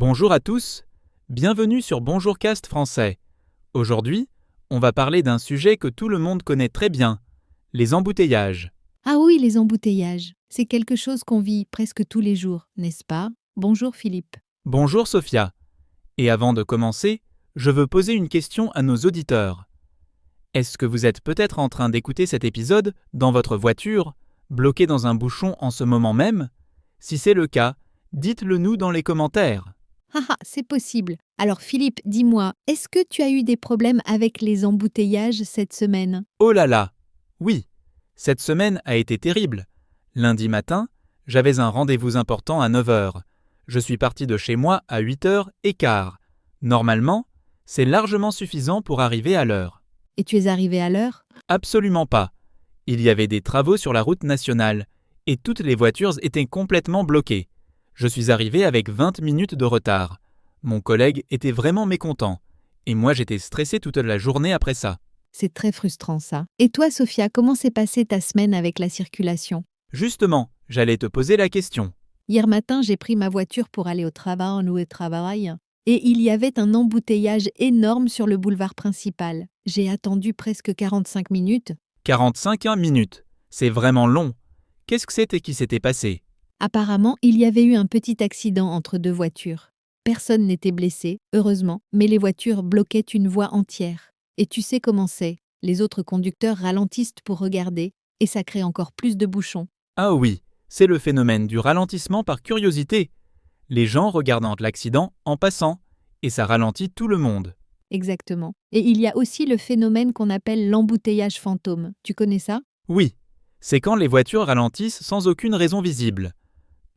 Bonjour à tous, bienvenue sur Bonjourcast français. Aujourd'hui, on va parler d'un sujet que tout le monde connaît très bien, les embouteillages. Ah oui, les embouteillages, c'est quelque chose qu'on vit presque tous les jours, n'est-ce pas? Bonjour Philippe. Bonjour Sophia. Et avant de commencer, je veux poser une question à nos auditeurs. Est-ce que vous êtes peut-être en train d'écouter cet épisode dans votre voiture, bloqué dans un bouchon en ce moment même? Si c'est le cas, dites-le nous dans les commentaires. Haha, c'est possible. Alors Philippe, dis-moi, est-ce que tu as eu des problèmes avec les embouteillages cette semaine? Oh là là! Oui, cette semaine a été terrible. Lundi matin, j'avais un rendez-vous important à 9h. Je suis parti de chez moi à 8h15. Normalement, c'est largement suffisant pour arriver à l'heure. Et tu es arrivé à l'heure? Absolument pas. Il y avait des travaux sur la route nationale et toutes les voitures étaient complètement bloquées. Je suis arrivé avec 20 minutes de retard. Mon collègue était vraiment mécontent. Et moi j'étais stressé toute la journée après ça. C'est très frustrant ça. Et toi Sophia, comment s'est passée ta semaine avec la circulation? Justement, j'allais te poser la question. Hier matin, j'ai pris ma voiture pour aller au travail, et il y avait un embouteillage énorme sur le boulevard principal. J'ai attendu presque 45 minutes. 45 minutes. C'est vraiment long. Qu'est-ce que c'était qui s'était passé? Apparemment, il y avait eu un petit accident entre deux voitures. Personne n'était blessé, heureusement, mais les voitures bloquaient une voie entière. Et tu sais comment c'est, les autres conducteurs ralentissent pour regarder, et ça crée encore plus de bouchons. Ah oui, c'est le phénomène du ralentissement par curiosité. Les gens regardent l'accident en passant, et ça ralentit tout le monde. Exactement. Et il y a aussi le phénomène qu'on appelle l'embouteillage fantôme. Tu connais ça? Oui, c'est quand les voitures ralentissent sans aucune raison visible.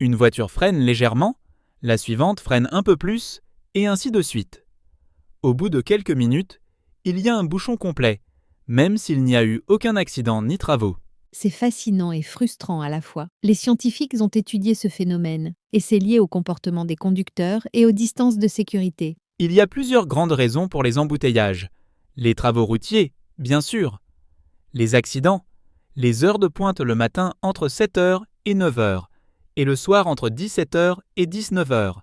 Une voiture freine légèrement, la suivante freine un peu plus, et ainsi de suite. Au bout de quelques minutes, il y a un bouchon complet, même s'il n'y a eu aucun accident ni travaux. C'est fascinant et frustrant à la fois. Les scientifiques ont étudié ce phénomène, et c'est lié au comportement des conducteurs et aux distances de sécurité. Il y a plusieurs grandes raisons pour les embouteillages. Les travaux routiers, bien sûr. Les accidents. Les heures de pointe le matin entre 7h et 9h. Et le soir entre 17h et 19h.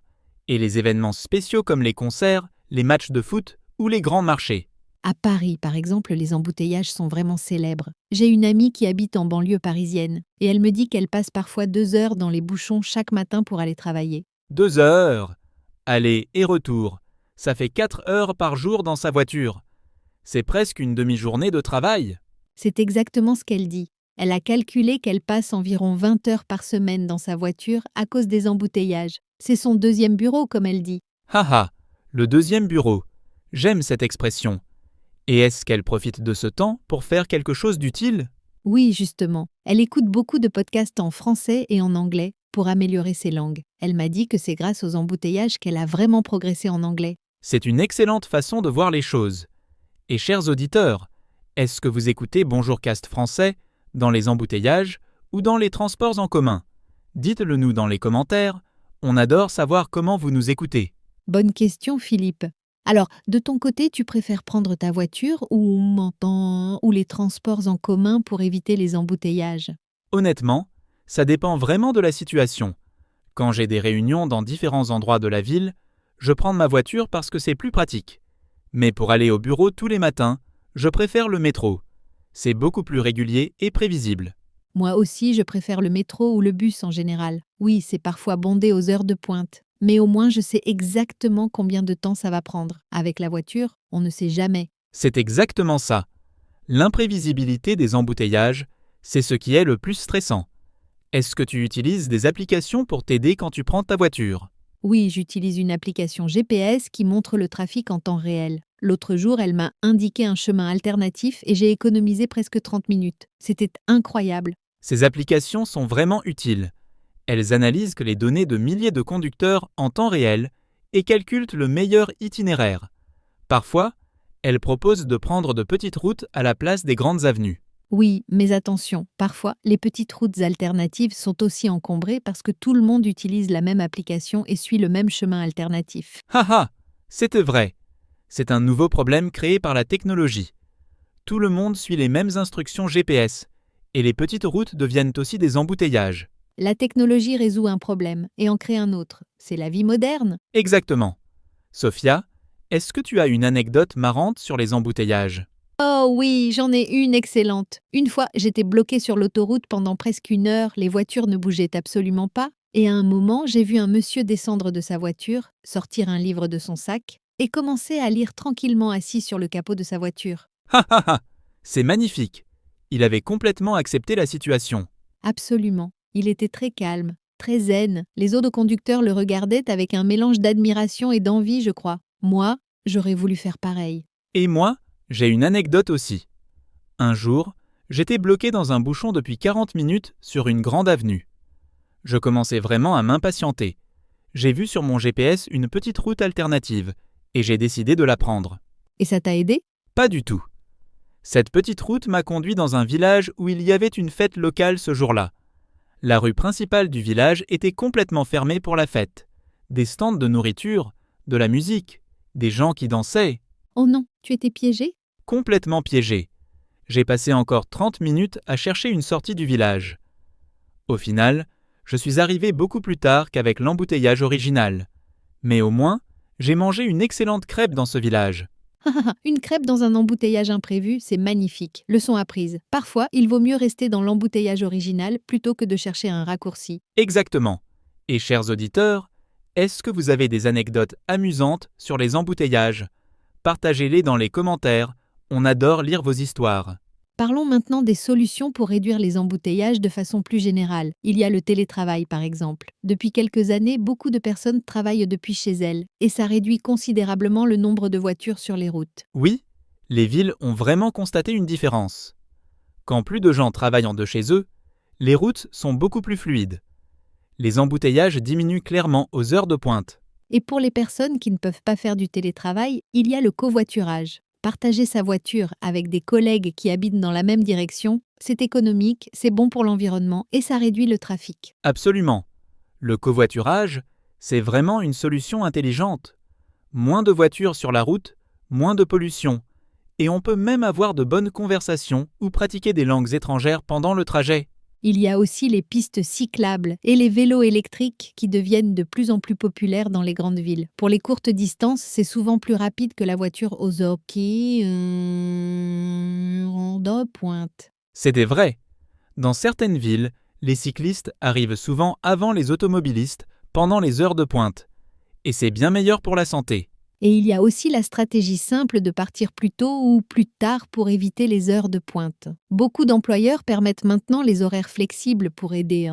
Et les événements spéciaux comme les concerts, les matchs de foot ou les grands marchés. À Paris, par exemple, les embouteillages sont vraiment célèbres. J'ai une amie qui habite en banlieue parisienne, et elle me dit qu'elle passe parfois 2 heures dans les bouchons chaque matin pour aller travailler. 2 heures. Aller et retour. Ça fait 4 heures par jour dans sa voiture. C'est presque une demi-journée de travail. C'est exactement ce qu'elle dit. Elle a calculé qu'elle passe environ 20 heures par semaine dans sa voiture à cause des embouteillages. C'est son deuxième bureau, comme elle dit. Haha, le deuxième bureau. J'aime cette expression. Et est-ce qu'elle profite de ce temps pour faire quelque chose d'utile? Oui, justement. Elle écoute beaucoup de podcasts en français et en anglais pour améliorer ses langues. Elle m'a dit que c'est grâce aux embouteillages qu'elle a vraiment progressé en anglais. C'est une excellente façon de voir les choses. Et chers auditeurs, est-ce que vous écoutez Bonjourcast français dans les embouteillages ou dans les transports en commun? Dites-le nous dans les commentaires, on adore savoir comment vous nous écoutez. Bonne question, Philippe. Alors, de ton côté, tu préfères prendre ta voiture ou les transports en commun pour éviter les embouteillages? Honnêtement, ça dépend vraiment de la situation. Quand j'ai des réunions dans différents endroits de la ville, je prends ma voiture parce que c'est plus pratique. Mais pour aller au bureau tous les matins, je préfère le métro. C'est beaucoup plus régulier et prévisible. Moi aussi, je préfère le métro ou le bus en général. Oui, c'est parfois bondé aux heures de pointe. Mais au moins, je sais exactement combien de temps ça va prendre. Avec la voiture, on ne sait jamais. C'est exactement ça. L'imprévisibilité des embouteillages, c'est ce qui est le plus stressant. Est-ce que tu utilises des applications pour t'aider quand tu prends ta voiture? Oui, j'utilise une application GPS qui montre le trafic en temps réel. L'autre jour, elle m'a indiqué un chemin alternatif et j'ai économisé presque 30 minutes. C'était incroyable. Ces applications sont vraiment utiles. Elles analysent les données de milliers de conducteurs en temps réel et calculent le meilleur itinéraire. Parfois, elles proposent de prendre de petites routes à la place des grandes avenues. Oui, mais attention, parfois, les petites routes alternatives sont aussi encombrées parce que tout le monde utilise la même application et suit le même chemin alternatif. Haha, c'était vrai. C'est un nouveau problème créé par la technologie. Tout le monde suit les mêmes instructions GPS, et les petites routes deviennent aussi des embouteillages. La technologie résout un problème et en crée un autre. C'est la vie moderne. Exactement. Sophia, est-ce que tu as une anecdote marrante sur les embouteillages? Oh oui, j'en ai une excellente. Une fois, j'étais bloquée sur l'autoroute pendant presque 1 heure, les voitures ne bougeaient absolument pas, et à un moment, j'ai vu un monsieur descendre de sa voiture, sortir un livre de son sac, et commencer à lire tranquillement assis sur le capot de sa voiture. Ha ha ha! C'est magnifique. Il avait complètement accepté la situation. Absolument. Il était très calme, très zen. Les autres conducteurs le regardaient avec un mélange d'admiration et d'envie, je crois. Moi, j'aurais voulu faire pareil. Et moi, j'ai une anecdote aussi. Un jour, j'étais bloqué dans un bouchon depuis 40 minutes sur une grande avenue. Je commençais vraiment à m'impatienter. J'ai vu sur mon GPS une petite route alternative et j'ai décidé de la prendre. Et ça t'a aidé? Pas du tout. Cette petite route m'a conduit dans un village où il y avait une fête locale ce jour-là. La rue principale du village était complètement fermée pour la fête. Des stands de nourriture, de la musique, des gens qui dansaient. Oh non, tu étais piégé? Complètement piégé. J'ai passé encore 30 minutes à chercher une sortie du village. Au final, je suis arrivé beaucoup plus tard qu'avec l'embouteillage original. Mais au moins, j'ai mangé une excellente crêpe dans ce village. Une crêpe dans un embouteillage imprévu, c'est magnifique. Leçon apprise. Parfois, il vaut mieux rester dans l'embouteillage original plutôt que de chercher un raccourci. Exactement. Et chers auditeurs, est-ce que vous avez des anecdotes amusantes sur les embouteillages? Partagez-les dans les commentaires. On adore lire vos histoires. Parlons maintenant des solutions pour réduire les embouteillages de façon plus générale. Il y a le télétravail, par exemple. Depuis quelques années, beaucoup de personnes travaillent depuis chez elles, et ça réduit considérablement le nombre de voitures sur les routes. Oui, les villes ont vraiment constaté une différence. Quand plus de gens travaillent de chez eux, les routes sont beaucoup plus fluides. Les embouteillages diminuent clairement aux heures de pointe. Et pour les personnes qui ne peuvent pas faire du télétravail, il y a le covoiturage. Partager sa voiture avec des collègues qui habitent dans la même direction, c'est économique, c'est bon pour l'environnement et ça réduit le trafic. Absolument. Le covoiturage, c'est vraiment une solution intelligente. Moins de voitures sur la route, moins de pollution. Et on peut même avoir de bonnes conversations ou pratiquer des langues étrangères pendant le trajet. Il y a aussi les pistes cyclables et les vélos électriques qui deviennent de plus en plus populaires dans les grandes villes. Pour les courtes distances, c'est souvent plus rapide que la voiture aux heures de pointe. C'était vrai. Dans certaines villes, les cyclistes arrivent souvent avant les automobilistes pendant les heures de pointe. Et c'est bien meilleur pour la santé. Et il y a aussi la stratégie simple de partir plus tôt ou plus tard pour éviter les heures de pointe. Beaucoup d'employeurs permettent maintenant les horaires flexibles pour aider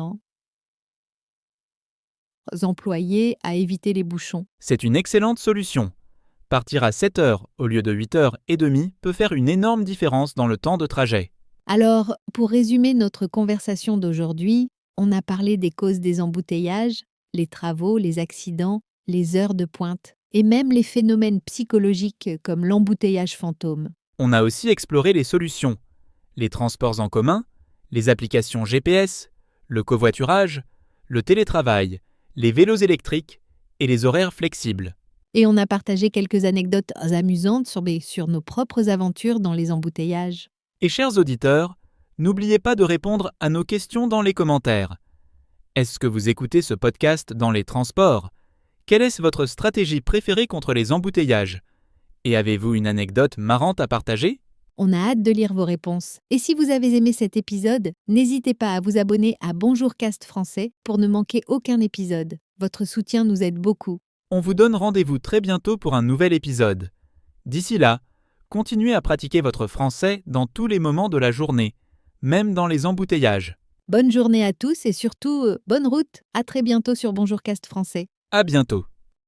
les employés à éviter les bouchons. C'est une excellente solution. Partir à 7 heures au lieu de 8h30 peut faire une énorme différence dans le temps de trajet. Alors, pour résumer notre conversation d'aujourd'hui, on a parlé des causes des embouteillages, les travaux, les accidents, les heures de pointe, et même les phénomènes psychologiques comme l'embouteillage fantôme. On a aussi exploré les solutions, les transports en commun, les applications GPS, le covoiturage, le télétravail, les vélos électriques et les horaires flexibles. Et on a partagé quelques anecdotes amusantes sur nos propres aventures dans les embouteillages. Et chers auditeurs, n'oubliez pas de répondre à nos questions dans les commentaires. Est-ce que vous écoutez ce podcast dans les transports? Quelle est votre stratégie préférée contre les embouteillages? Et avez-vous une anecdote marrante à partager? On a hâte de lire vos réponses. Et si vous avez aimé cet épisode, n'hésitez pas à vous abonner à Bonjour Cast Français pour ne manquer aucun épisode. Votre soutien nous aide beaucoup. On vous donne rendez-vous très bientôt pour un nouvel épisode. D'ici là, continuez à pratiquer votre français dans tous les moments de la journée, même dans les embouteillages. Bonne journée à tous et surtout, bonne route. À très bientôt sur Bonjour Cast Français. À bientôt.